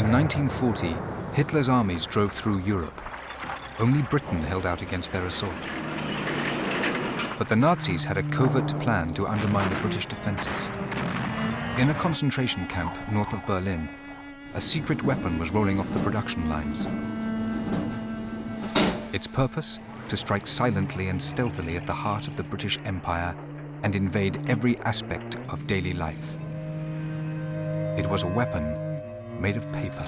In 1940, Hitler's armies drove through Europe. Only Britain held out against their assault. But the Nazis had a covert plan to undermine the British defenses. In a concentration camp north of Berlin, a secret weapon was rolling off the production lines. Its purpose? To strike silently and stealthily at the heart of the British Empire and invade every aspect of daily life. It was a weapon made of paper.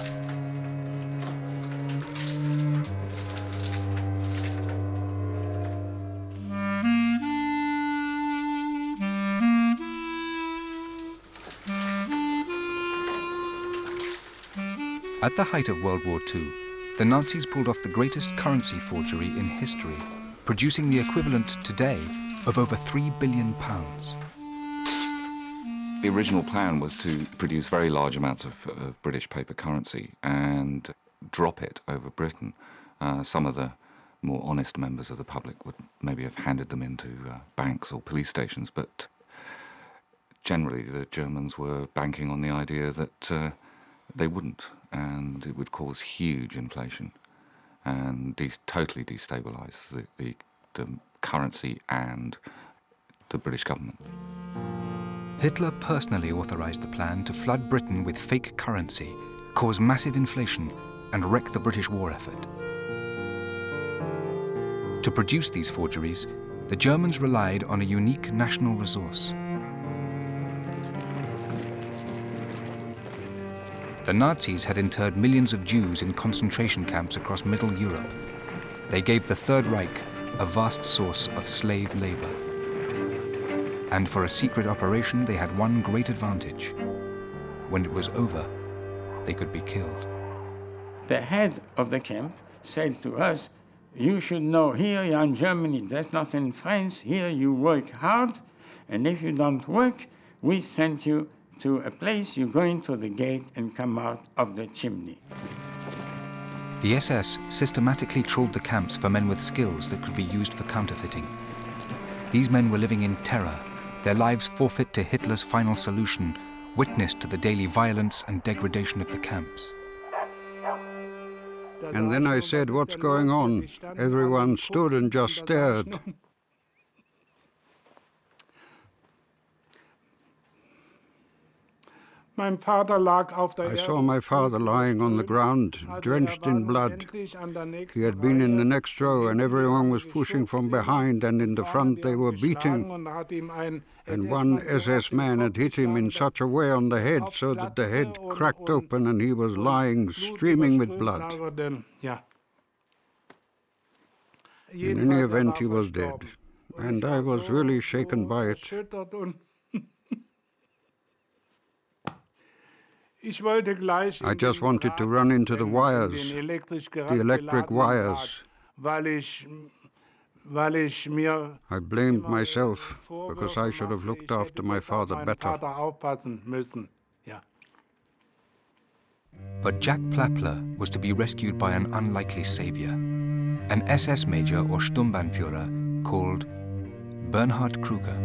At the height of World War II, the Nazis pulled off the greatest currency forgery in history, producing the equivalent today of over £3 billion. The original plan was to produce very large amounts of British paper currency and drop it over Britain. Some of the more honest members of the public would maybe have handed them into banks or police stations, but generally the Germans were banking on the idea that they wouldn't, and it would cause huge inflation and totally destabilise the currency and the British government. Hitler personally authorised the plan to flood Britain with fake currency, cause massive inflation, and wreck the British war effort. To produce these forgeries, the Germans relied on a unique national resource. The Nazis had interred millions of Jews in concentration camps across Middle Europe. They gave the Third Reich a vast source of slave labor. And for a secret operation, they had one great advantage. When it was over, they could be killed. The head of the camp said to us, you should know here you're in Germany, that's not in France, here you work hard, and if you don't work, we send you to a place, you go into the gate and come out of the chimney. The SS systematically trawled the camps for men with skills that could be used for counterfeiting. These men were living in terror, their lives forfeit to Hitler's final solution, witness to the daily violence and degradation of the camps. And then I said, what's going on? Everyone stood and just stared. I saw my father lying on the ground, drenched in blood. He had been in the next row and everyone was pushing from behind, and in the front they were beating. And one SS man had hit him in such a way on the head so that the head cracked open and he was lying, streaming with blood. In any event, he was dead, and I was really shaken by it. I just wanted to run into the wires, the electric wires. I blamed myself because I should have looked after my father better. But Jack Plappler was to be rescued by an unlikely savior, an SS major or Sturmbannführer called Bernhard Kruger.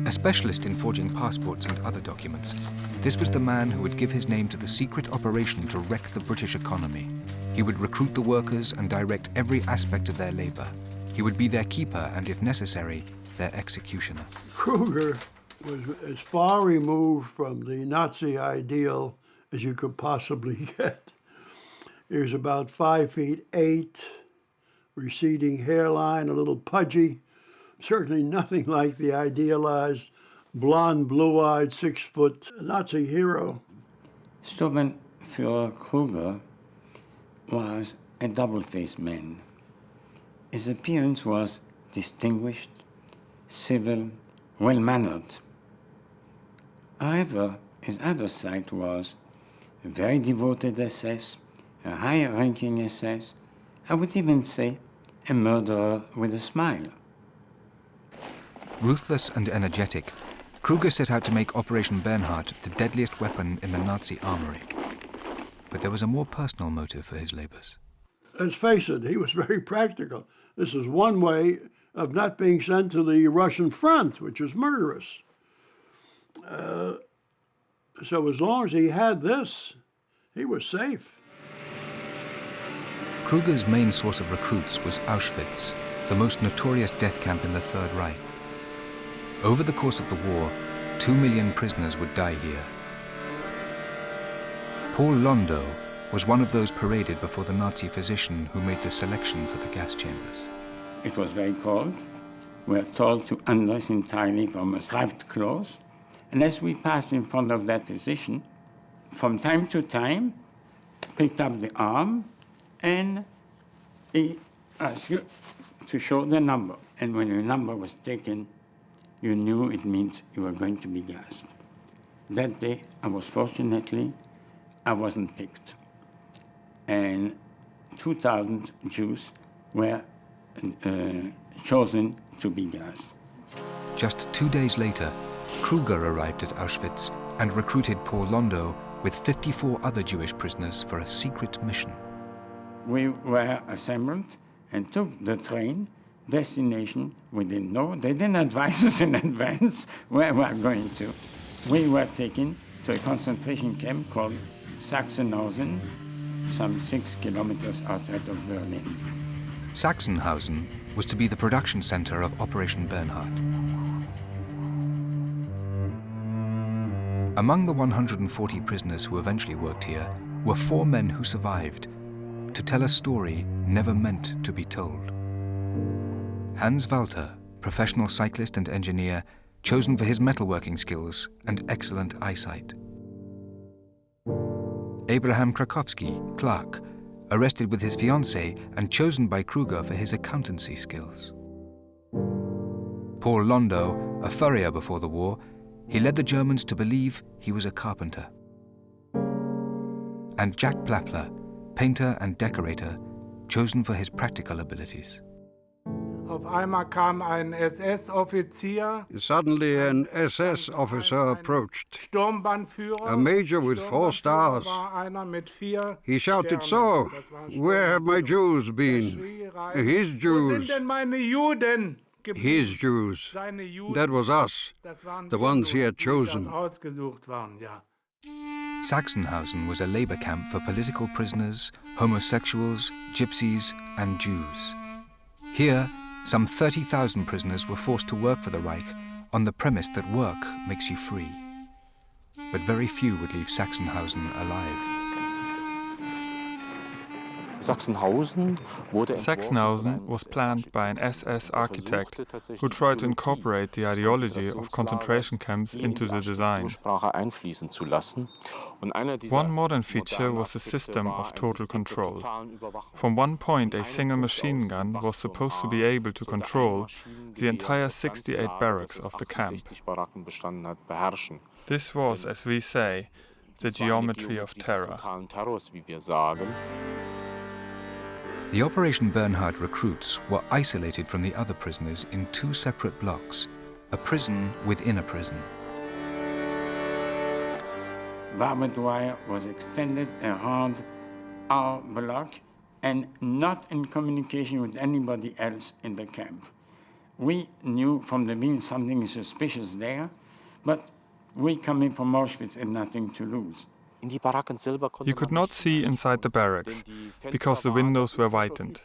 A specialist in forging passports and other documents, this was the man who would give his name to the secret operation to wreck the British economy. He would recruit the workers and direct every aspect of their labor. He would be their keeper and, if necessary, their executioner. Kruger was as far removed from the Nazi ideal as you could possibly get. He was about 5'8", receding hairline, a little pudgy. Certainly nothing like the idealized, blonde, blue-eyed, 6-foot Nazi hero. Sturmbannführer Kruger was a double-faced man. His appearance was distinguished, civil, well-mannered. However, his other side was a very devoted SS, a high-ranking SS, I would even say a murderer with a smile. Ruthless and energetic, Kruger set out to make Operation Bernhard the deadliest weapon in the Nazi armory. But there was a more personal motive for his labors. Let's face it, he was very practical. This is one way of not being sent to the Russian front, which is murderous. So as long as he had this, he was safe. Kruger's main source of recruits was Auschwitz, the most notorious death camp in the Third Reich. Over the course of the war, 2 million prisoners would die here. Paul Londo was one of those paraded before the Nazi physician who made the selection for the gas chambers. It was very cold. We were told to undress entirely from striped clothes. And as we passed in front of that physician, from time to time, picked up the arm and he asked you to show the number. And when your number was taken, you knew it means you were going to be gassed. That day, fortunately, I wasn't picked. And 2,000 Jews were chosen to be gassed. Just 2 days later, Kruger arrived at Auschwitz and recruited Paul Londo with 54 other Jewish prisoners for a secret mission. We were assembled and took the train. Destination we didn't know. They didn't advise us in advance where we were going to. We were taken to a concentration camp called Sachsenhausen, some 6 kilometers outside of Berlin. Sachsenhausen was to be the production center of Operation Bernhard. Among the 140 prisoners who eventually worked here were 4 men who survived to tell a story never meant to be told. Hans Walter, professional cyclist and engineer, chosen for his metalworking skills and excellent eyesight. Abraham Krakowski, clerk, arrested with his fiancée and chosen by Kruger for his accountancy skills. Paul Londo, a furrier before the war, he led the Germans to believe he was a carpenter. And Jack Plappler, painter and decorator, chosen for his practical abilities. Suddenly an SS officer approached, a major with 4 stars. He shouted, "So, where have my Jews been?" His Jews. His Jews. That was us, the ones he had chosen. Sachsenhausen was a labor camp for political prisoners, homosexuals, gypsies, and Jews. Here, some 30,000 prisoners were forced to work for the Reich on the premise that work makes you free. But very few would leave Sachsenhausen alive. Sachsenhausen was planned by an SS architect who tried to incorporate the ideology of concentration camps into the design. One modern feature was the system of total control. From one point, a single machine gun was supposed to be able to control the entire 68 barracks of the camp. This was, as we say, the geometry of terror. The Operation Bernhard recruits were isolated from the other prisoners in 2 separate blocks, a prison within a prison. Barbed wire was extended around our block and not in communication with anybody else in the camp. We knew from the beginning something suspicious there, but we coming from Auschwitz had nothing to lose. You could not see inside the barracks, because the windows were whitened.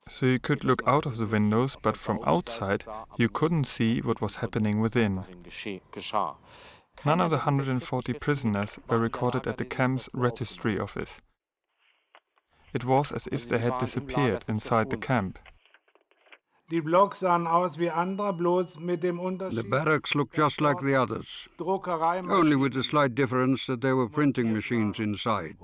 So you could look out of the windows, but from outside you couldn't see what was happening within. None of the 140 prisoners were recorded at the camp's registry office. It was as if they had disappeared inside the camp. The barracks looked just like the others, only with the slight difference that there were printing machines inside.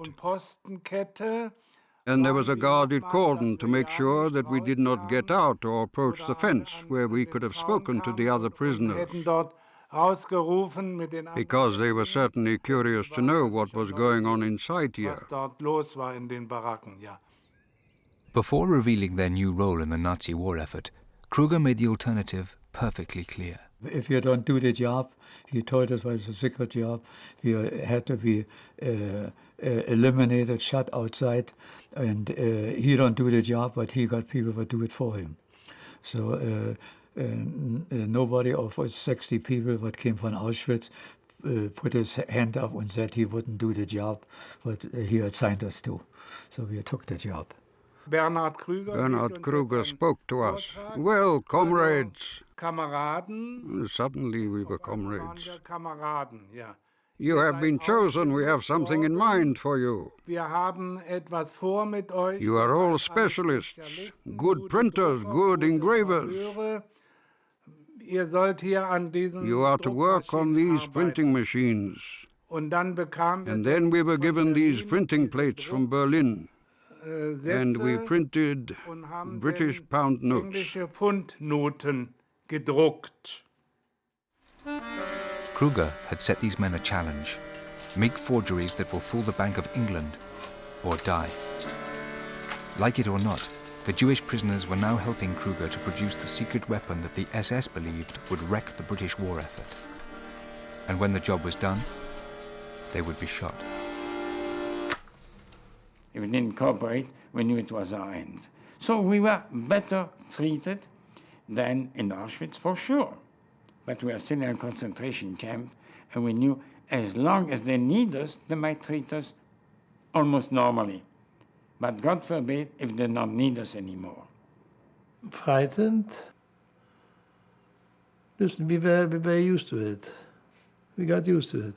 And there was a guarded cordon to make sure that we did not get out or approach the fence where we could have spoken to the other prisoners, because they were certainly curious to know what was going on inside here. Before revealing their new role in the Nazi war effort, Kruger made the alternative perfectly clear. If you don't do the job, he told us it was a secret job, we had to be eliminated, shut outside, and he don't do the job, but he got people to do it for him. So nobody of us 60 people that came from Auschwitz put his hand up and said he wouldn't do the job, but he assigned us to. So we took the job. Bernhard Kruger spoke to us. Well, comrades. Suddenly we were comrades. You have been chosen. We have something in mind for you. You are all specialists, good printers, good engravers. You are to work on these printing machines. And then we were given these printing plates from Berlin. And we printed British pound notes. Kruger had set these men a challenge: make forgeries that will fool the Bank of England or die. Like it or not, the Jewish prisoners were now helping Kruger to produce the secret weapon that the SS believed would wreck the British war effort. And when the job was done, they would be shot. If we didn't cooperate, we knew it was our end. So we were better treated than in Auschwitz, for sure. But we are still in a concentration camp, and we knew as long as they need us, they might treat us almost normally. But God forbid if they don't need us anymore. Frightened? Listen, we were used to it. We got used to it.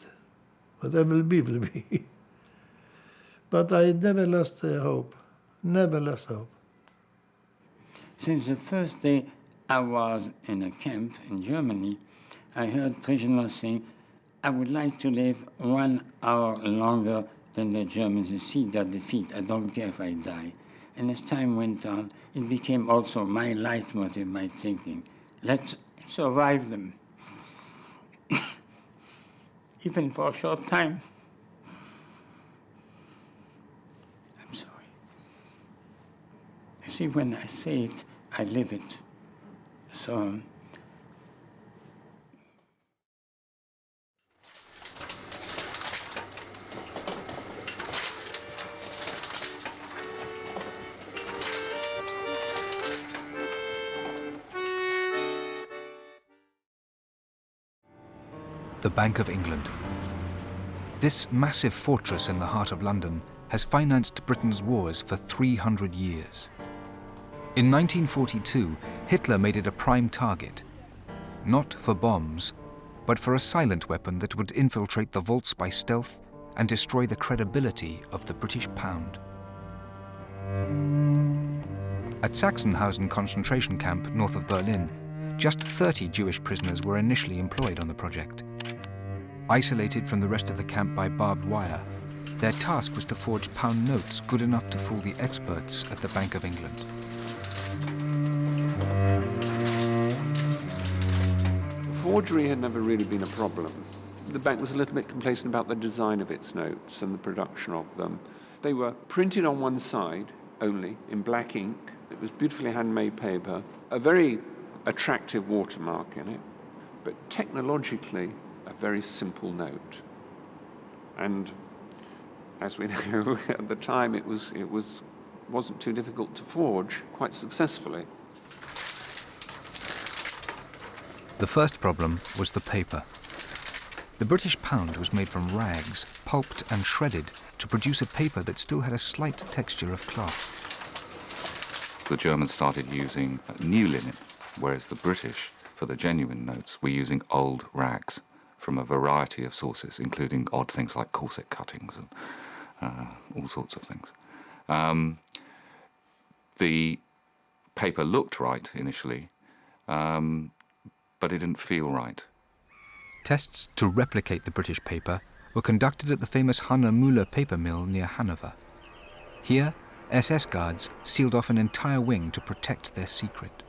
Whatever will be, will be. But I never lost hope. Never lost hope. Since the first day I was in a camp in Germany, I heard prisoners saying, I would like to live 1 hour longer than the Germans and see their defeat. I don't care if I die. And as time went on, it became also my leitmotiv, my thinking. Let's survive them. Even for a short time. I'm sorry. You see, when I say it, I live it. So, the Bank of England. This massive fortress in the heart of London has financed Britain's wars for 300 years. In 1942, Hitler made it a prime target, not for bombs, but for a silent weapon that would infiltrate the vaults by stealth and destroy the credibility of the British pound. At Sachsenhausen concentration camp north of Berlin, just 30 Jewish prisoners were initially employed on the project. Isolated from the rest of the camp by barbed wire, their task was to forge pound notes good enough to fool the experts at the Bank of England. Forgery had never really been a problem. The bank was a little bit complacent about the design of its notes and the production of them. They were printed on one side only, in black ink. It was beautifully handmade paper, a very attractive watermark in it, but technologically a very simple note. And as we know, at the time it wasn't too difficult to forge quite successfully. The first problem was the paper. The British pound was made from rags, pulped and shredded to produce a paper that still had a slight texture of cloth. The Germans started using new linen, whereas the British, for the genuine notes, were using old rags from a variety of sources, including odd things like corset cuttings and all sorts of things. The paper looked right initially, but it didn't feel right. Tests to replicate the British paper were conducted at the famous Hanne Müller paper mill near Hanover. Here, SS guards sealed off an entire wing to protect their secret.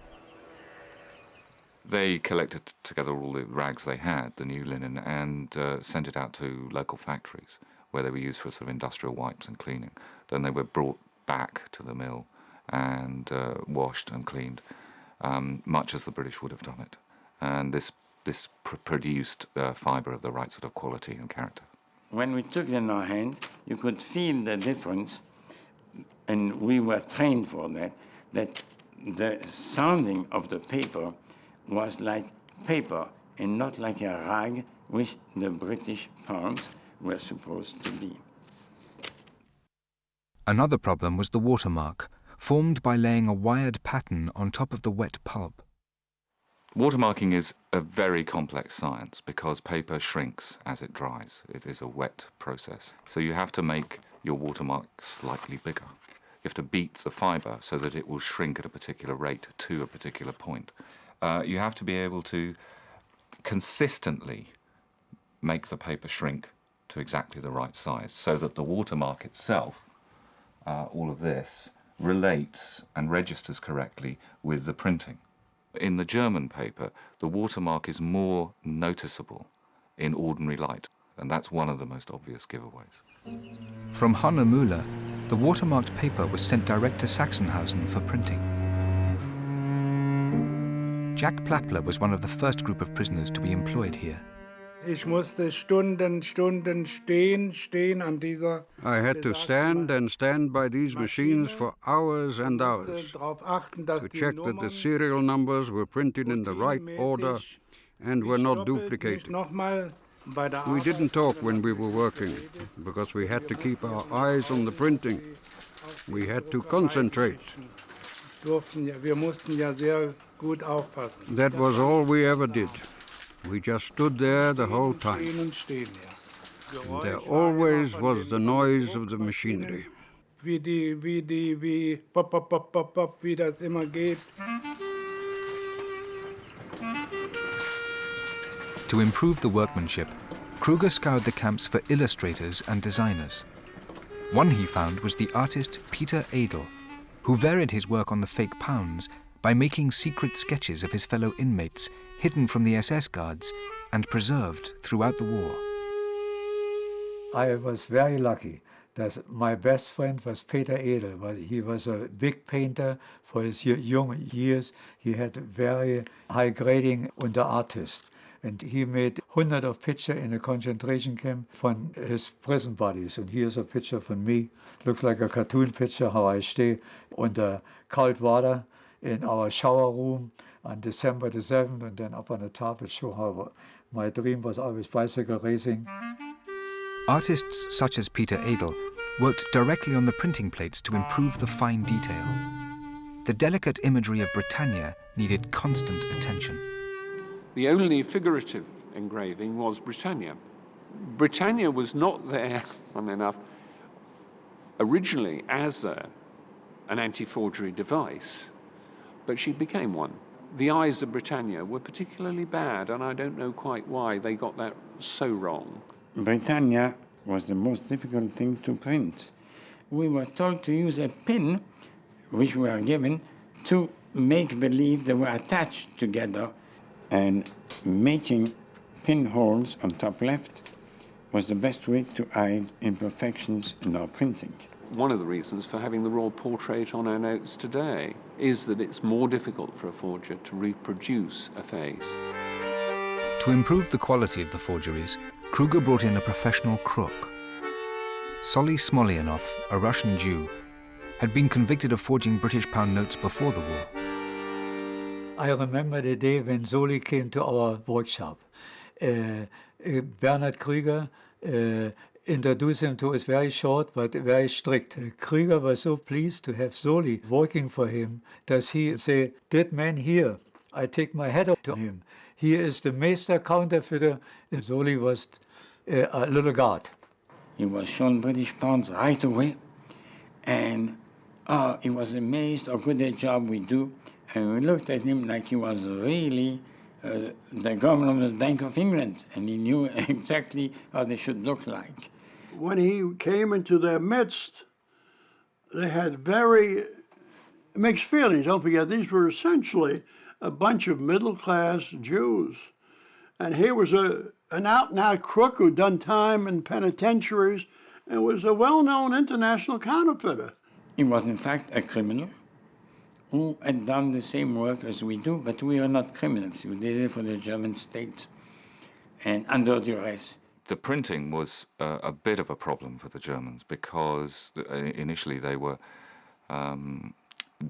They collected together all the rags they had, the new linen, and sent it out to local factories where they were used for sort of industrial wipes and cleaning. Then they were brought back to the mill and washed and cleaned, much as the British would have done it. And this produced fibre of the right sort of quality and character. when we took it in our hand, you could feel the difference, and we were trained for that, that the sounding of the paper was like paper and not like a rag which the British pounds were supposed to be. Another problem was the watermark, formed by laying a wired pattern on top of the wet pulp. Watermarking is a very complex science because paper shrinks as it dries. It is a wet process. So you have to make your watermark slightly bigger. You have to beat the fibre so that it will shrink at a particular rate to a particular point. You have to be able to consistently make the paper shrink to exactly the right size so that the watermark itself, all of this, relates and registers correctly with the printing. In the German paper, the watermark is more noticeable in ordinary light, and that's one of the most obvious giveaways. From Honnemüller, the watermarked paper was sent direct to Sachsenhausen for printing. Jack Plappler was one of the first group of prisoners to be employed here. Ich musste Stunden stehen an dieser. I had to stand and stand by these machines for hours and hours to check that the serial numbers were printed in the right order and were not duplicated. We didn't talk when we were working because we had to keep our eyes on the printing. We had to concentrate. Wir mussten ja sehr gut aufpassen. That was all we ever did. We just stood there the whole time. And there always was the noise of the machinery. Wie pop, pop, pop, pop, pop, wie das immer geht. To improve the workmanship, Kruger scoured the camps for illustrators and designers. One he found was the artist Peter Edel, who varied his work on the fake pounds by making secret sketches of his fellow inmates hidden from the SS guards and preserved throughout the war. I was very lucky that my best friend was Peter Edel. He was a big painter for his young years. He had very high grading under artist. And he made hundreds of pictures in a concentration camp from his prison bodies. And here's a picture from me. Looks like a cartoon picture, how I stay under cold water in our shower room on December the 7th, and then up on the top it shows how my dream was always bicycle racing. Artists such as Peter Edel worked directly on the printing plates to improve the fine detail. The delicate imagery of Britannia needed constant attention. The only figurative engraving was Britannia. Britannia was not there, funnily enough, originally as an anti-forgery device, but she became one. The eyes of Britannia were particularly bad, and I don't know quite why they got that so wrong. Britannia was the most difficult thing to print. We were told to use a pin, which we were given, to make believe they were attached together, and making pinholes on top left was the best way to hide imperfections in our printing. One of the reasons for having the raw portrait on our notes today is that it's more difficult for a forger to reproduce a face. To improve the quality of the forgeries, Kruger brought in a professional crook. Solly Smolanoff, a Russian Jew, had been convicted of forging British pound notes before the war. I remember the day when Solly came to our workshop. Bernhard Kruger introduced him to us very short but very strict. Kruger was so pleased to have Solly working for him that he said, "That man here, I take my hat off to him. He is the master counterfeiter." And Solly was a little guard. He was shown British pounds right away, and he was amazed how good a job we do. And we looked at him like he was really the governor of the Bank of England, and he knew exactly how they should look like. When he came into their midst, they had very mixed feelings. Don't forget, these were essentially a bunch of middle-class Jews. And here was an out-and-out crook who'd done time in penitentiaries and was a well-known international counterfeiter. He was, in fact, a criminal who had done the same work as we do, but we are not criminals. We did it for the German state and under duress. The printing was a bit of a problem for the Germans because initially they were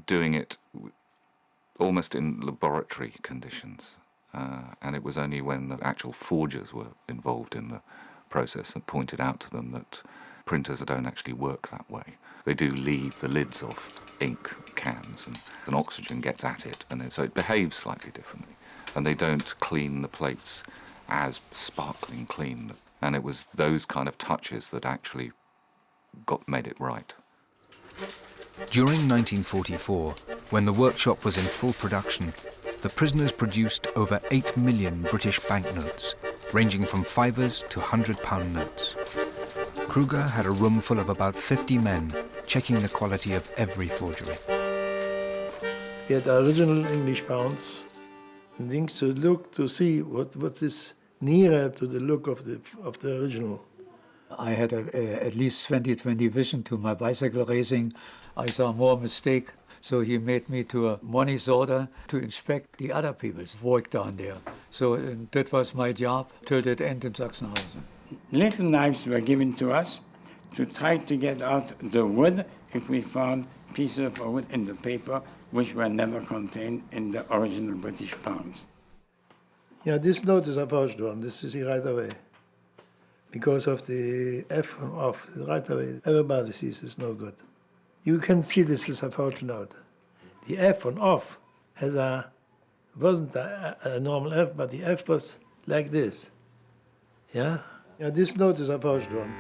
doing it almost in laboratory conditions. And it was only when the actual forgers were involved in the process and pointed out to them that printers don't actually work that way. They do leave the lids off ink cans, and oxygen gets at it, and so it behaves slightly differently. And they don't clean the plates as sparkling clean. And it was those kind of touches that actually made it right. During 1944, when the workshop was in full production, the prisoners produced over 8 million British banknotes, ranging from fivers to £100 notes. Kruger had a room full of about 50 men checking the quality of every forgery. He had original English pounds and things to look to see what is nearer to the look of the original. I had at least 20/20 vision to my bicycle racing. I saw more mistake, so he made me to a money sorter to inspect the other people's work down there. So that was my job till that end in Sachsenhausen. Little knives were given to us to try to get out the wood if we found pieces of wood in the paper which were never contained in the original British pounds. Yeah, this note is a forged one. This is right away. Because of the F and off, right away, everybody sees it's no good. You can see this is a forged note. The F on off wasn't a normal F, but the F was like this. Yeah? Yeah, this note is a forged one.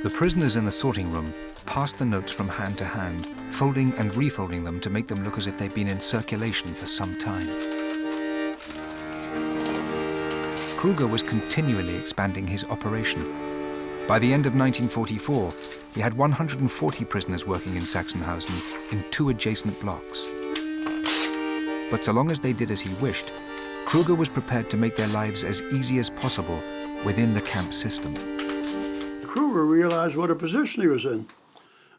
The prisoners in the sorting room passed the notes from hand to hand, folding and refolding them to make them look as if they'd been in circulation for some time. Kruger was continually expanding his operation. By the end of 1944, he had 140 prisoners working in Sachsenhausen in 2 adjacent blocks. But so long as they did as he wished, Kruger was prepared to make their lives as easy as possible within the camp system. Kruger realized what a position he was in,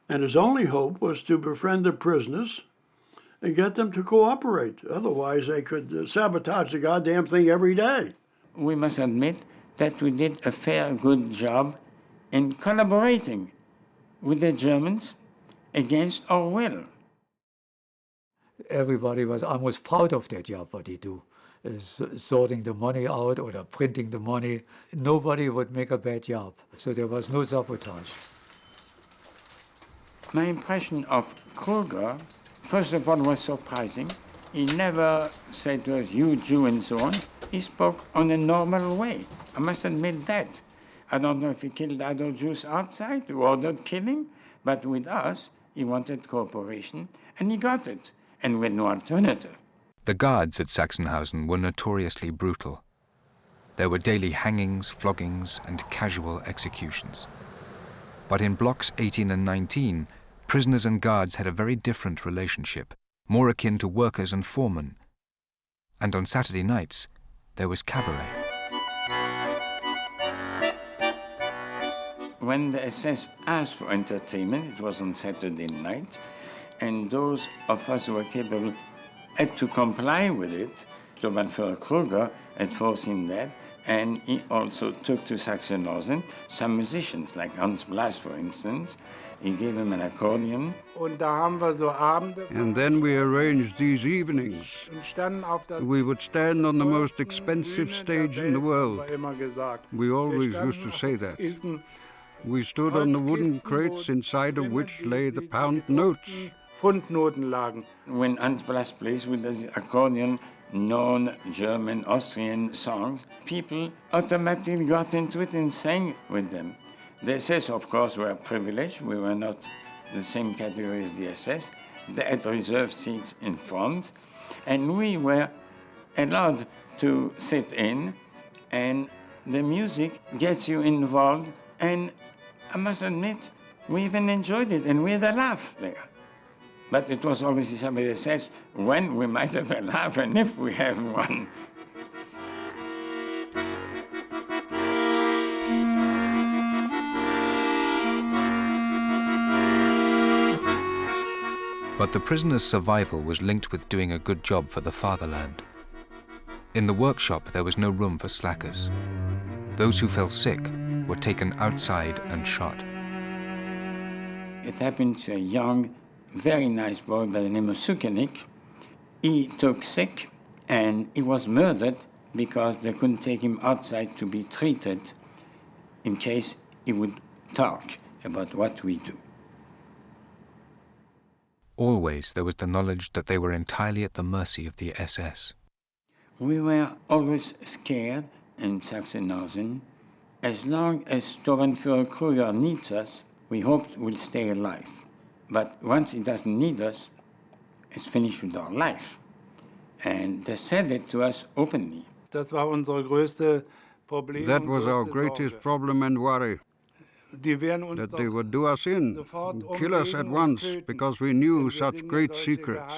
and his only hope was to befriend the prisoners and get them to cooperate. Otherwise, they could sabotage the goddamn thing every day. We must admit that we did a fair good job in collaborating with the Germans against our will. Everybody was almost proud of that job, what he do. Sorting the money out or printing the money. Nobody would make a bad job, so there was no sabotage. My impression of Kruger, first of all, was surprising. He never said to us, you Jew and so on. He spoke on a normal way. I must admit that. I don't know if he killed other Jews outside who ordered killing, but with us, he wanted cooperation, and he got it, and with no alternative. The guards at Sachsenhausen were notoriously brutal. There were daily hangings, floggings, and casual executions. But in blocks 18 and 19, prisoners and guards had a very different relationship, more akin to workers and foremen. And on Saturday nights, there was cabaret. When the SS asked for entertainment, it was on Saturday night, and those of us who were capable had to comply with it. So Van Kruger had foreseen that, and he also took to Sachsenhausen some musicians, like Hans Blas, for instance. He gave him an accordion. And then we arranged these evenings. We would stand on the most expensive stage in the world. We always used to say that. We stood on the wooden crates inside of which lay the pound notes. When Hans Blas plays with the accordion, known German, Austrian songs, people automatically got into it and sang with them. The SS, of course, were privileged. We were not the same category as the SS. They had reserved seats in front, and we were allowed to sit in, and the music gets you involved, and I must admit, we even enjoyed it, and we had a laugh there. But it was always somebody says, when we might have a laugh, and if we have one. But the prisoners' survival was linked with doing a good job for the fatherland. In the workshop, there was no room for slackers. Those who fell sick were taken outside and shot. It happened to a young very nice boy by the name of Sukenik. He took sick and he was murdered because they couldn't take him outside to be treated in case he would talk about what we do. Always there was the knowledge that they were entirely at the mercy of the SS. We were always scared in Sachsenhausen. As long as Sturmbannführer Kruger needs us, we hoped we'll stay alive. But once he doesn't need us, it's finished with our life. And they said it to us openly. Das war unser größte Problem. That was our greatest problem and worry. That they would do us in, kill us at once, because we knew such great secrets.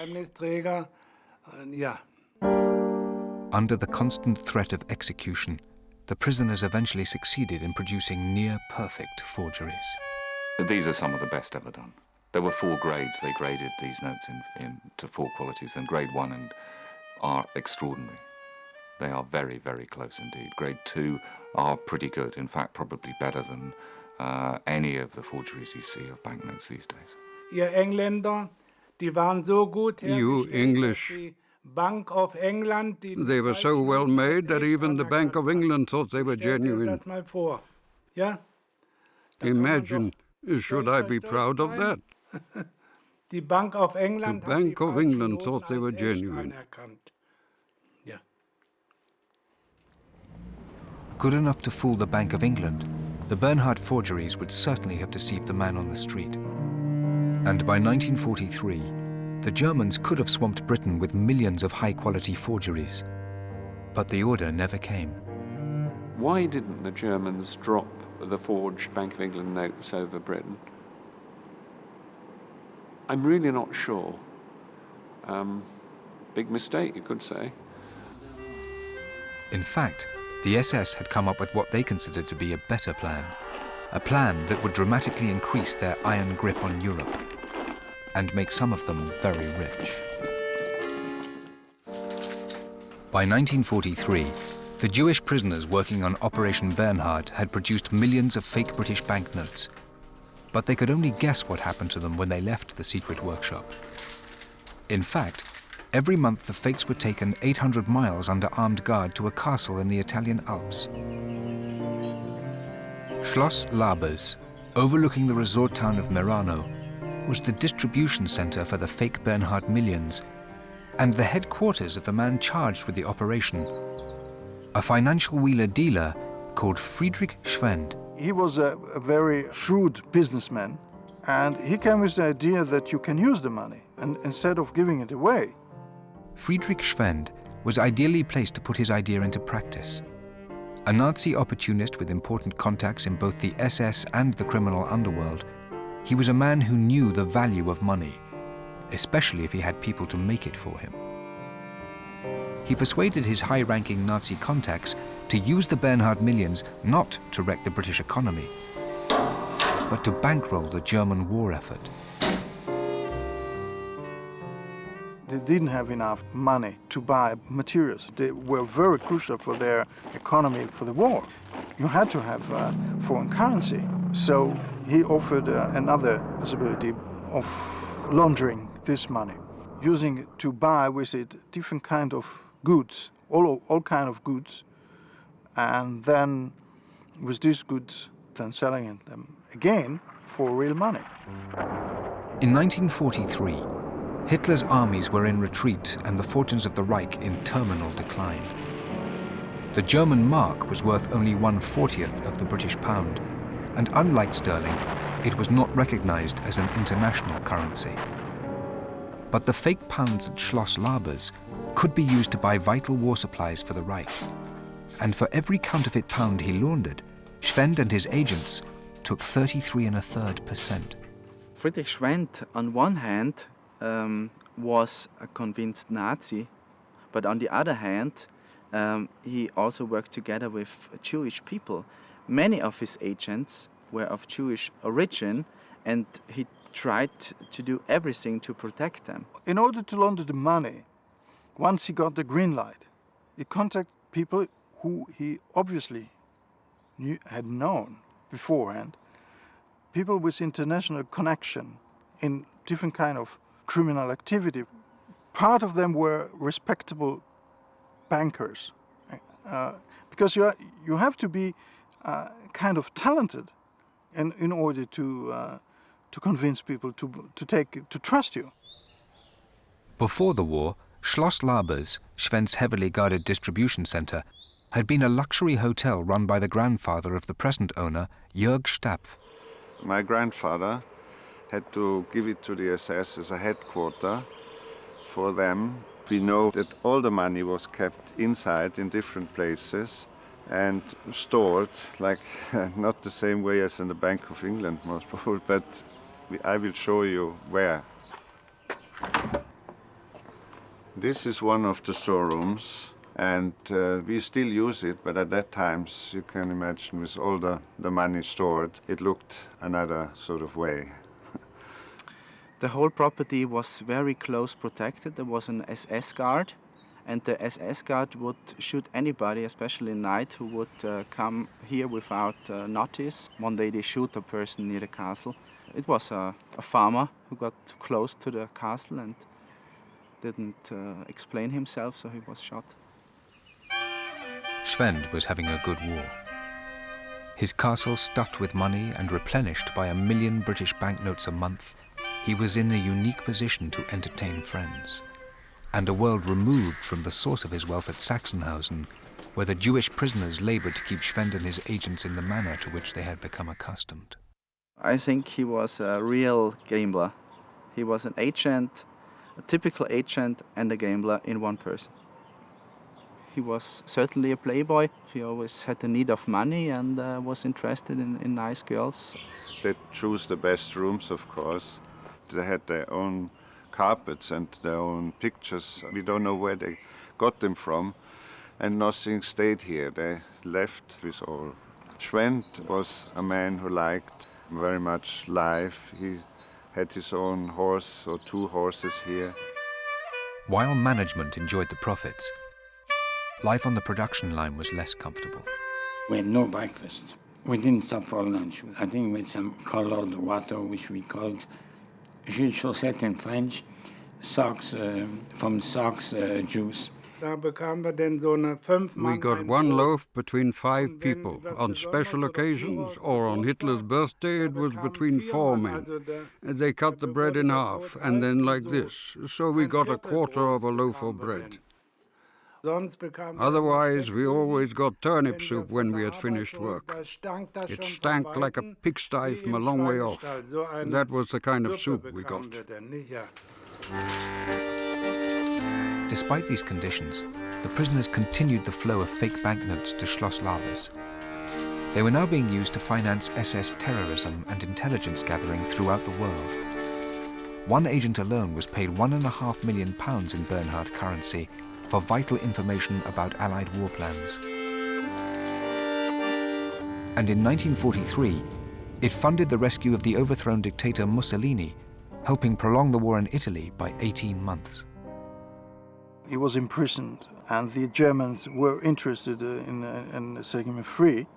Under the constant threat of execution, the prisoners eventually succeeded in producing near-perfect forgeries. These are some of the best ever done. There were 4 grades. They graded these notes to 4 qualities, and grade 1 are extraordinary. They are very, very close indeed. Grade 2 are pretty good, in fact, probably better than any of the forgeries you see of banknotes these days. Ihr Engländer, die waren so gut You English, Bank of England, they were so well made that even the Bank of England thought they were genuine. Das mal vor. Ja? Imagine, should I be proud of that? Die Bank of England, The Bank of England thought they were genuine. Ja. Good enough to fool the Bank of England, the Bernhard forgeries would certainly have deceived the man on the street. And by 1943, the Germans could have swamped Britain with millions of high-quality forgeries. But the order never came. Why didn't the Germans drop the forged Bank of England notes over Britain? I'm really not sure. Big mistake, you could say. In fact, the SS had come up with what they considered to be a better plan, a plan that would dramatically increase their iron grip on Europe and make some of them very rich. By 1943, the Jewish prisoners working on Operation Bernhard had produced millions of fake British banknotes, but they could only guess what happened to them when they left the secret workshop. In fact, every month the fakes were taken 800 miles under armed guard to a castle in the Italian Alps. Schloss Labers, overlooking the resort town of Merano, was the distribution center for the fake Bernhard millions and the headquarters of the man charged with the operation, a financial wheeler dealer called Friedrich Schwend. He was a very shrewd businessman, and he came with the idea that you can use the money and instead of giving it away. Friedrich Schwend was ideally placed to put his idea into practice. A Nazi opportunist with important contacts in both the SS and the criminal underworld, he was a man who knew the value of money, especially if he had people to make it for him. He persuaded his high-ranking Nazi contacts to use the Bernhard millions not to wreck the British economy, but to bankroll the German war effort. They didn't have enough money to buy materials. They were very crucial for their economy for the war. You had to have foreign currency. So he offered another possibility of laundering this money, using it to buy with it different kind of goods, all kind of goods, and then with these goods, then selling them again for real money. In 1943, Hitler's armies were in retreat and the fortunes of the Reich in terminal decline. The German mark was worth only 1/40th of the British pound, and unlike sterling, it was not recognized as an international currency. But the fake pounds at Schloss Labers could be used to buy vital war supplies for the Reich. And for every counterfeit pound he laundered, Schwend and his agents took 33.33%. Friedrich Schwend, on one hand, was a convinced Nazi, but on the other hand, he also worked together with Jewish people. Many of his agents were of Jewish origin, and he tried to do everything to protect them. In order to launder the money, once he got the green light, he contacted people who he obviously had known beforehand, people with international connection in different kind of criminal activity. Part of them were respectable bankers, because you have to be kind of talented in order to convince people to trust you. Before the war, Schloss Labers, Schwend's heavily guarded distribution center, had been a luxury hotel run by the grandfather of the present owner, Jörg Stapf. My grandfather had to give it to the SS as a headquarter for them. We know that all the money was kept inside in different places and stored, like not the same way as in the Bank of England, most probably, but I will show you where. This is one of the storerooms, and we still use it, but at that times, you can imagine, with all the money stored, it looked another sort of way. The whole property was very close protected. There was an SS guard, and the SS guard would shoot anybody, especially at night, who would come here without notice. One day they shoot a person near the castle. It was a farmer who got too close to the castle and didn't explain himself, so he was shot. Schwend was having a good war. His castle stuffed with money and replenished by 1 million British banknotes a month, he was in a unique position to entertain friends, and a world removed from the source of his wealth at Sachsenhausen, where the Jewish prisoners labored to keep Schwend and his agents in the manner to which they had become accustomed. I think he was a real gambler. He was an agent, a typical agent and a gambler in one person. He was certainly a playboy. He always had the need of money and was interested in nice girls. They chose the best rooms, of course. They had their own carpets and their own pictures. We don't know where they got them from, and nothing stayed here. They left with all. Schwend was a man who liked very much life. He had his own horse or 2 horses here. While management enjoyed the profits, life on the production line was less comfortable. We had no breakfast. We didn't stop for lunch. I think we had some colored water, which we called jus de chaussette in French, socks juice. We got 1 loaf between 5 people. On special occasions or on Hitler's birthday, it was between 4 men. They cut the bread in half, and then like this. So we got a quarter of a loaf of bread. Otherwise, we always got turnip soup when we had finished work. It stank like a pigsty from a long way off. That was the kind of soup we got. Despite these conditions, the prisoners continued the flow of fake banknotes to Schloss Labers. They were now being used to finance SS terrorism and intelligence gathering throughout the world. One agent alone was paid £1.5 million in Bernhard currency for vital information about Allied war plans. And in 1943, it funded the rescue of the overthrown dictator Mussolini, helping prolong the war in Italy by 18 months. He was imprisoned, and the Germans were interested in setting him free.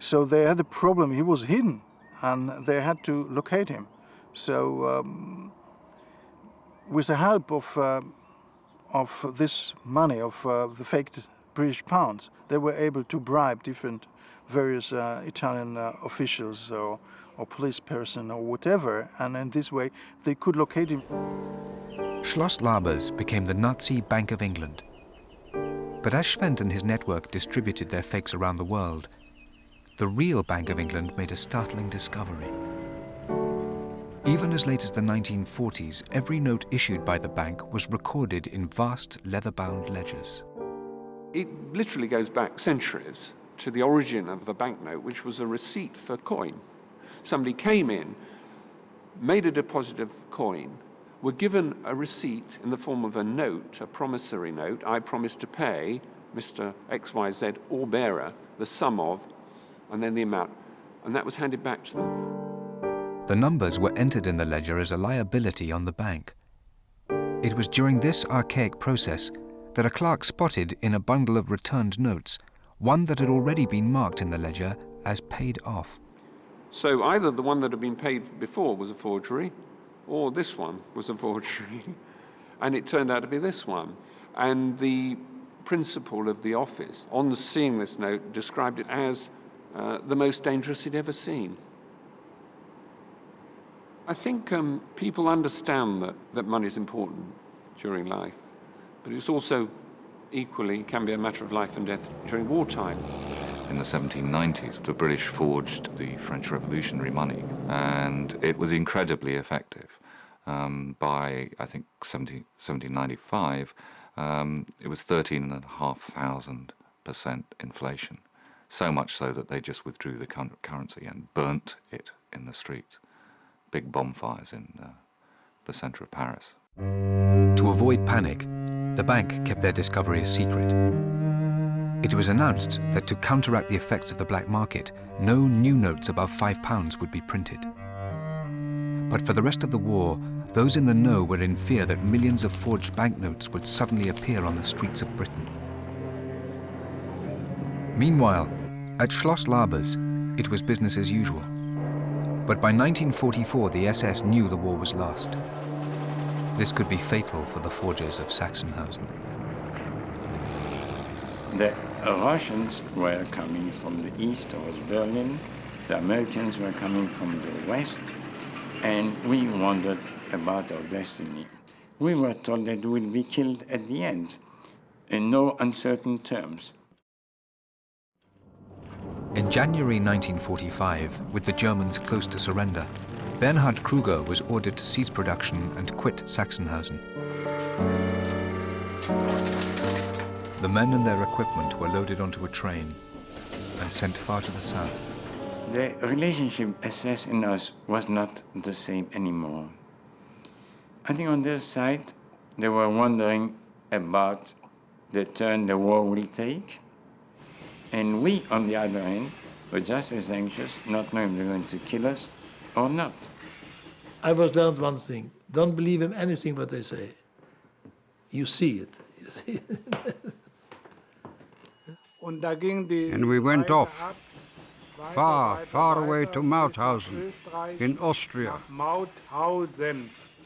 So they had a problem. He was hidden, and they had to locate him. So with the help of this money, of the faked British pounds, they were able to bribe various Italian officials or police person or whatever, and in this way they could locate him. Schloss Labers became the Nazi Bank of England. But as Schwend and his network distributed their fakes around the world, the real Bank of England made a startling discovery. Even as late as the 1940s, every note issued by the bank was recorded in vast leather-bound ledgers. It literally goes back centuries to the origin of the banknote, which was a receipt for coin. Somebody came in, made a deposit of coin, were given a receipt in the form of a note, a promissory note. I promise to pay Mr. XYZ or bearer the sum of, and then the amount, and that was handed back to them. The numbers were entered in the ledger as a liability on the bank. It was during this archaic process that a clerk spotted in a bundle of returned notes one that had already been marked in the ledger as paid off. So either the one that had been paid before was a forgery, or this one was a forgery. And it turned out to be this one. And the principal of the office, on seeing this note, described it as the most dangerous he'd ever seen. I think people understand that money is important during life, but it's also equally can be a matter of life and death during wartime. In the 1790s, the British forged the French Revolutionary money, and it was incredibly effective. By, I think, 1795, it was 13,500% inflation. So much so that they just withdrew the currency and burnt it in the streets. Big bonfires in the centre of Paris. To avoid panic, the bank kept their discovery a secret. It was announced that to counteract the effects of the black market, no new notes above £5 would be printed. But for the rest of the war, those in the know were in fear that millions of forged banknotes would suddenly appear on the streets of Britain. Meanwhile, at Schloss Labers, it was business as usual. But by 1944, the SS knew the war was lost. This could be fatal for the forgers of Sachsenhausen. The Russians were coming from the east towards Berlin, the Americans were coming from the west, and we wondered about our destiny. We were told that we would be killed at the end, in no uncertain terms. In January 1945, with the Germans close to surrender, Bernhard Kruger was ordered to cease production and quit Sachsenhausen. The men and their equipment were loaded onto a train and sent far to the south. The relationship SS and us was not the same anymore. I think on their side, they were wondering about the turn the war will take. And we, on the other hand, were just as anxious, not knowing if they're going to kill us or not. I was learned one thing: don't believe in anything what they say. You see it. You see it. And we went off, far, far away to Mauthausen, in Austria.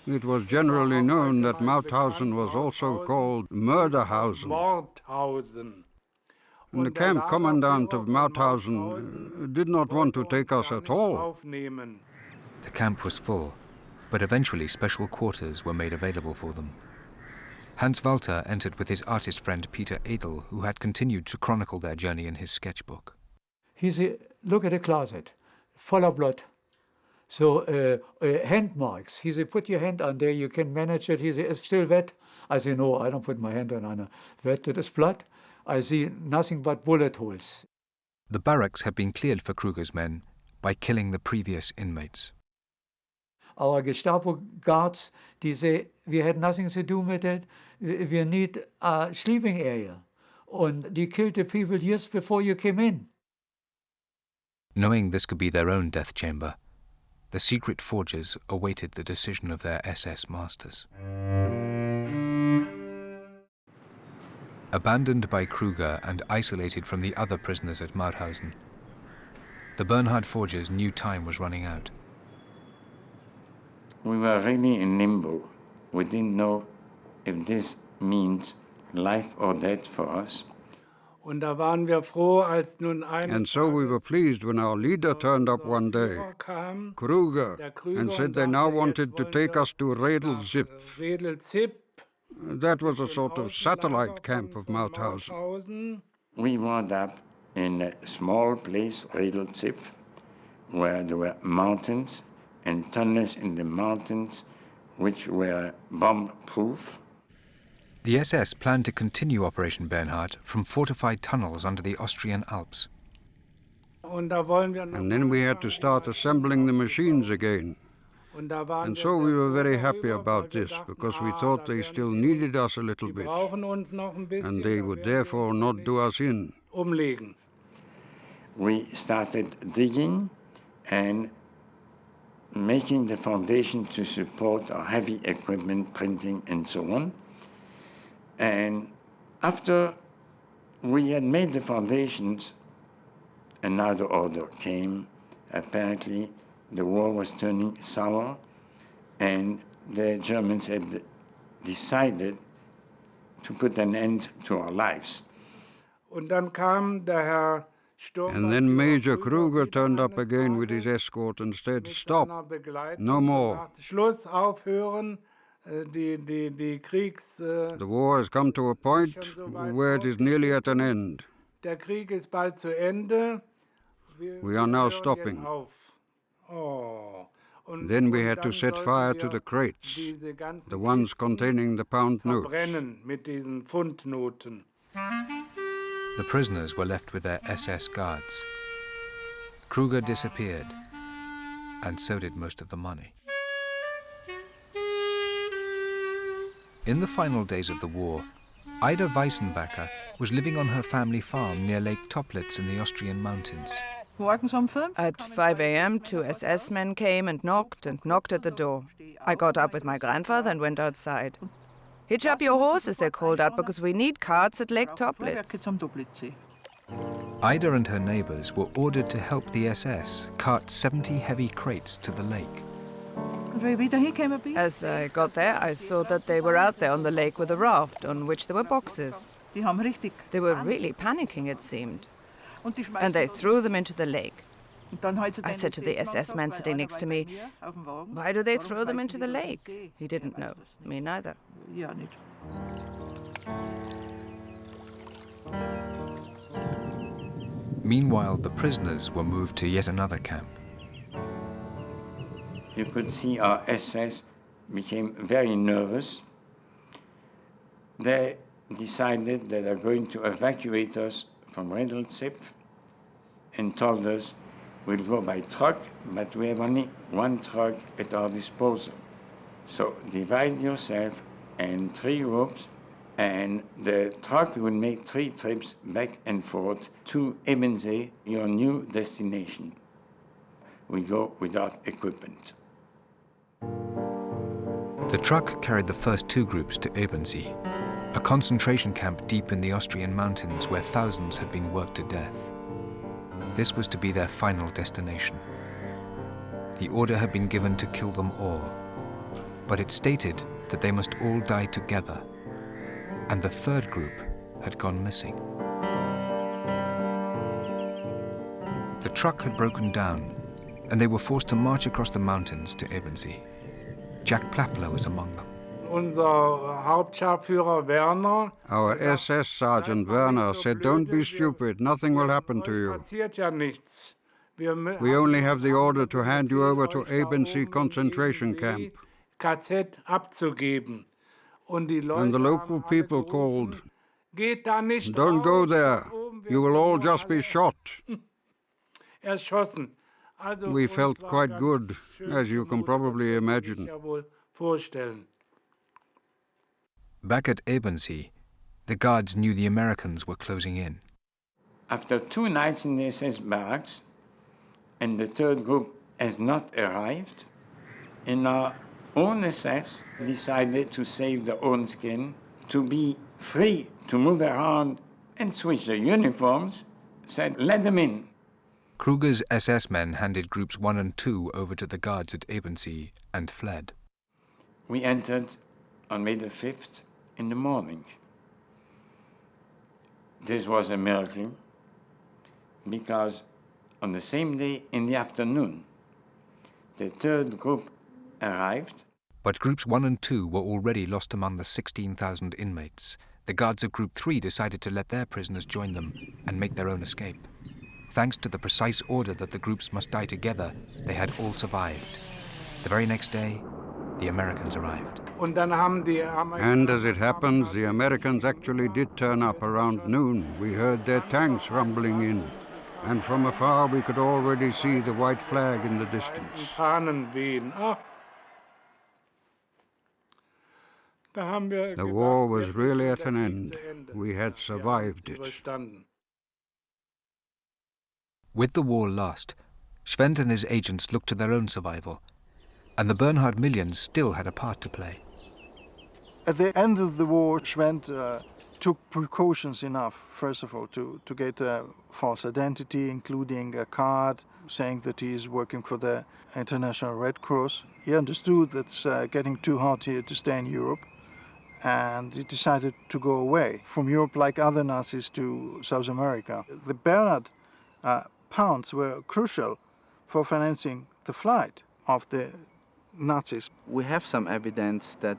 It was generally known that Mauthausen was also called Murderhausen. And the camp commandant of Mauthausen did not want to take us at all. The camp was full, but eventually special quarters were made available for them. Hans Walter entered with his artist friend Peter Edel, who had continued to chronicle their journey in his sketchbook. He said, look at the closet, full of blood. So hand marks. He said, put your hand on there, you can manage it. He said, it's still wet. I said, no, I don't put my hand on a wet, it is blood. I see nothing but bullet holes. The barracks had been cleared for Kruger's men by killing the previous inmates. Our Gestapo guards, they say, we had nothing to do with it. We need a sleeping area. And they killed the people years before you came in. Knowing this could be their own death chamber, the secret forgers awaited the decision of their SS masters. Abandoned by Kruger and isolated from the other prisoners at Mauthausen, the Bernhard forgers knew time was running out. We were really in limbo. We didn't know if this means life or death for us. And so we were pleased when our leader turned up one day, Kruger, and said they now wanted to take us to Redl-Zipf. That was a sort of satellite camp of Mauthausen. We wound up in a small place, Redl-Zipf, where there were mountains and tunnels in the mountains which were bomb-proof. The SS planned to continue Operation Bernhard from fortified tunnels under the Austrian Alps. And then we had to start assembling the machines again. And so we were very happy about this, because we thought they still needed us a little bit, and they would therefore not do us in. We started digging and making the foundation to support our heavy equipment, printing, and so on. And after we had made the foundations, another order came. Apparently, the war was turning sour, and the Germans had decided to put an end to our lives. And then Major Kruger turned up again with his escort and said, "Stop, no more. The war has come to a point where it is nearly at an end. We are now stopping." Then we had to set fire to the crates, the ones containing the pound notes. The prisoners were left with their SS guards. Kruger disappeared, and so did most of the money. In the final days of the war, Ida Weissenbacher was living on her family farm near Lake Toplitz in the Austrian mountains. At 5 a.m., 2 SS men came and knocked at the door. I got up with my grandfather and went outside. "Hitch up your horses," they called out, "because we need carts at Lake Toplitz." Ida and her neighbors were ordered to help the SS cart 70 heavy crates to the lake. As I got there, I saw that they were out there on the lake with a raft on which there were boxes. They were really panicking, it seemed. And they threw them into the lake. I said to the SS man sitting next to me, "Why do they throw them into the lake?" He didn't know. Me neither. Meanwhile, the prisoners were moved to yet another camp. You could see our SS became very nervous. They decided that they're going to evacuate us from Redl-Zipf and told us we'll go by truck, but we have only one truck at our disposal. So divide yourself in 3 groups, and the truck will make 3 trips back and forth to Ebensee, your new destination. We go without equipment. The truck carried the first 2 groups to Ebensee, a concentration camp deep in the Austrian mountains where thousands had been worked to death. This was to be their final destination. The order had been given to kill them all, but it stated that they must all die together, and the 3rd group had gone missing. The truck had broken down, and they were forced to march across the mountains to Ebensee. Jack Plappler was among them. Our SS Sergeant Werner said, "Don't be stupid, nothing will happen to you. We only have the order to hand you over to Ebensee concentration camp." And the local people called, "Don't go there, you will all just be shot." We felt quite good, as you can probably imagine. Back at Ebensee, the guards knew the Americans were closing in. After 2 nights in the SS barracks, and the 3rd group has not arrived, and our own SS decided to save their own skin, to be free to move around and switch their uniforms, said, "Let them in." Kruger's SS men handed groups 1 and 2 over to the guards at Ebensee and fled. We entered on May the 5th in the morning. This was a miracle because on the same day in the afternoon, the 3rd group arrived. But groups 1 and 2 were already lost among the 16,000 inmates. The guards of Group 3 decided to let their prisoners join them and make their own escape. Thanks to the precise order that the groups must die together, they had all survived. The very next day, the Americans arrived. And as it happens, the Americans actually did turn up around noon. We heard their tanks rumbling in, and from afar we could already see the white flag in the distance. The war was really at an end. We had survived it. With the war lost, Schwend and his agents looked to their own survival, and the Bernhard millions still had a part to play. At the end of the war, Schwend took precautions enough, first of all, to get a false identity, including a card saying that he is working for the International Red Cross. He understood that it's getting too hot here to stay in Europe, and he decided to go away from Europe like other Nazis to South America. The Bernhard pounds were crucial for financing the flight of the Nazis. We have some evidence that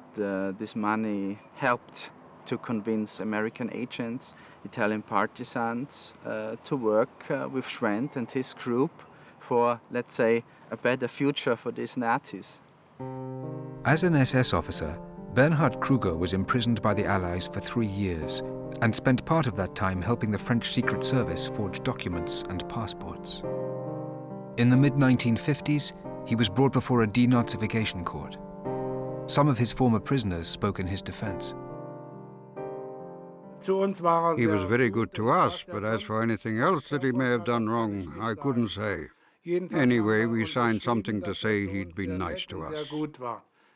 this money helped to convince American agents, Italian partisans, to work with Schwend and his group for, let's say, a better future for these Nazis. As an SS officer, Bernhard Kruger was imprisoned by the Allies for 3 years and spent part of that time helping the French Secret Service forge documents and passports. In the mid-1950s, he was brought before a denazification court. Some of his former prisoners spoke in his defense. He was very good to us, but as for anything else that he may have done wrong, I couldn't say. Anyway, we signed something to say he'd been nice to us.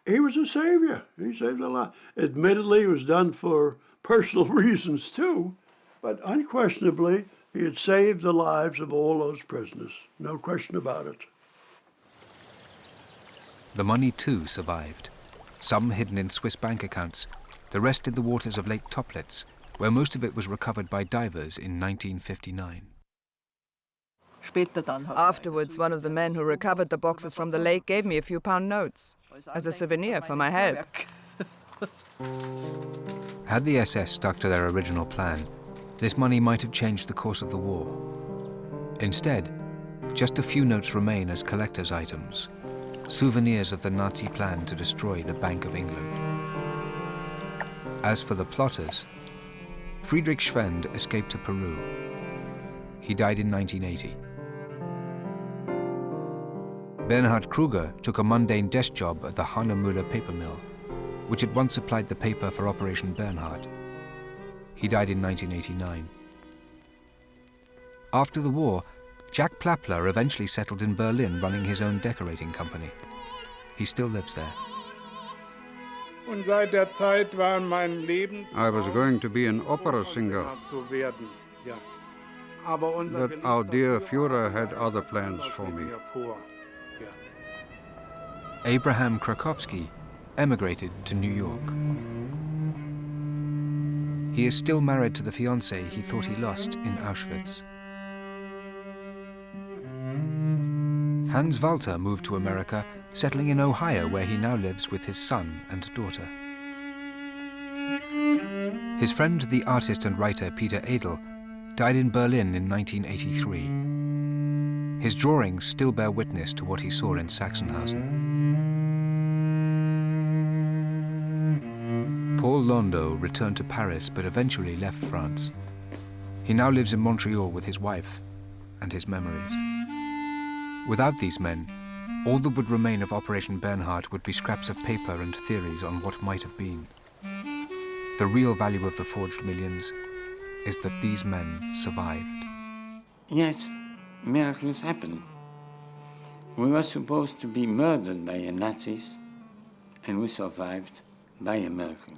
He was a savior. He saved a lot. Admittedly, it was done for personal reasons too, but unquestionably, he had saved the lives of all those prisoners. No question about it. The money too survived, some hidden in Swiss bank accounts, the rest in the waters of Lake Toplitz, where most of it was recovered by divers in 1959. Afterwards, one of the men who recovered the boxes from the lake gave me a few pound notes as a souvenir for my help. Had the SS stuck to their original plan, this money might have changed the course of the war. Instead, just a few notes remain as collector's items, souvenirs of the Nazi plan to destroy the Bank of England. As for the plotters, Friedrich Schwend escaped to Peru. He died in 1980. Bernhard Kruger took a mundane desk job at the Hanemüller paper mill, which had once supplied the paper for Operation Bernhard. He died in 1989. After the war, Jack Plappler eventually settled in Berlin running his own decorating company. He still lives there. I was going to be an opera singer, but our dear Führer had other plans for me. Abraham Krakowski emigrated to New York. He is still married to the fiancée he thought he lost in Auschwitz. Hans Walter moved to America, settling in Ohio, where he now lives with his son and daughter. His friend, the artist and writer Peter Edel, died in Berlin in 1983. His drawings still bear witness to what he saw in Sachsenhausen. Paul Landau returned to Paris but eventually left France. He now lives in Montreal with his wife and his memories. Without these men, all that would remain of Operation Bernhard would be scraps of paper and theories on what might have been. The real value of the forged millions is that these men survived. Yes, miracles happen. We were supposed to be murdered by the Nazis, and we survived by a miracle.